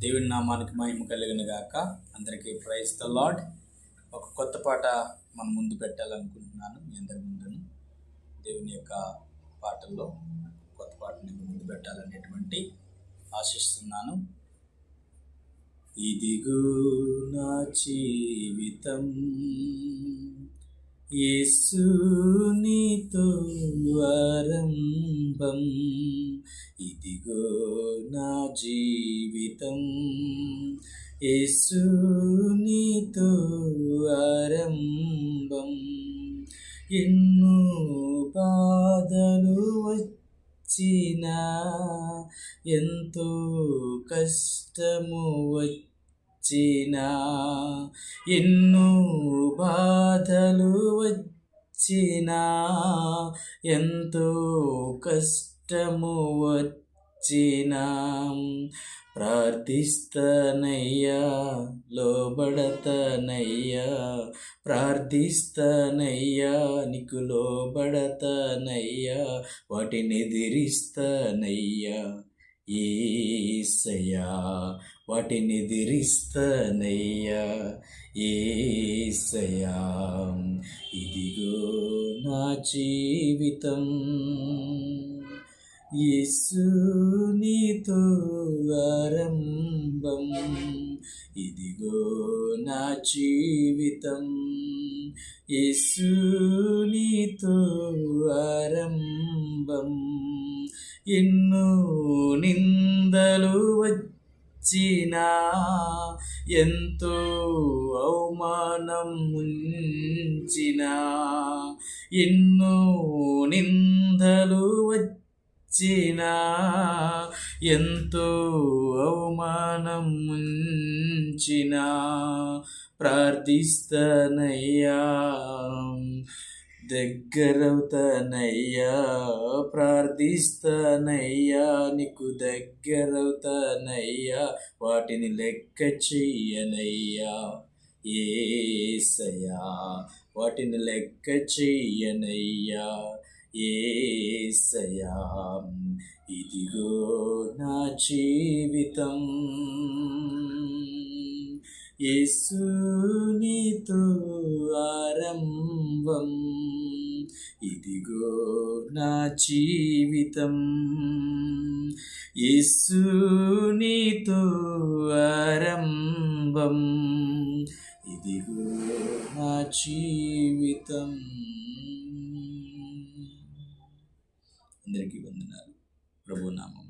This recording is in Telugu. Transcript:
దేవుని నామానికి మహిమ కలుగును గాక. అందరికీ ప్రైజ్ ద లార్డ్. ఒక కొత్త పాట మన ముందు పెట్టాలనుకుంటున్నాను. మీ అందరి ముందును దేవుని యొక్క పాటల్లో కొత్త పాటని ముందు పెట్టాలనేటువంటి ఆశిస్తున్నాను. ఇదిగో నా జీవితం యేసునితో ఆరంభం, ఇదిగో నా జీవితం యేసునితో ఆరంభం. ఎన్నో బాధలు వచ్చినా, ఎంతో కష్టము వచ్చినా, ఎన్నో బాధలు వచ్చినా, ఎంతో కష్టము వచ్చినా, ప్రార్థిస్తానయ్యా, లోబడతానయ్యా, ప్రార్థిస్తానయ్యా, నీకు లోబడతానయ్యా, వాటిని ఎదిరిస్తానయ్యా యేసయ్యా, వాటిని ఎదిరిస్తానయ్యా యేసయ్యా. ఇదిగో నా జీవితం యేసునితో ఆరంభం, ఇదిగో నా జీవితం యేసునితో ఆరంభం. ఎన్నో నిందలు వచ్చినా, ఎంతో అవమానం ఉంచినా, ఎన్నో నిందలు వచ్చినా, ఎంతో అవమానం ఉంచినా, ప్రార్థిస్తానయ్యా, దగ్గరవుతానయ్యా, ప్రార్థిస్తానయ్యా, నీకు దగ్గరవుతానయ్యా, వాటిని లెక్క చెయ్యనయ్యా యేసయ్యా, వాటిని లెక్క చెయ్యనయ్యా యేసయ్యా. ఇదిగో నా జీవితం యేసునితో ఆరంభం, ఇదిగో నా జీవితం యేసునితో ఆరంభం, ఇదిగో నా జీవితం. అందరికీ వందనాలు. ప్రభునామం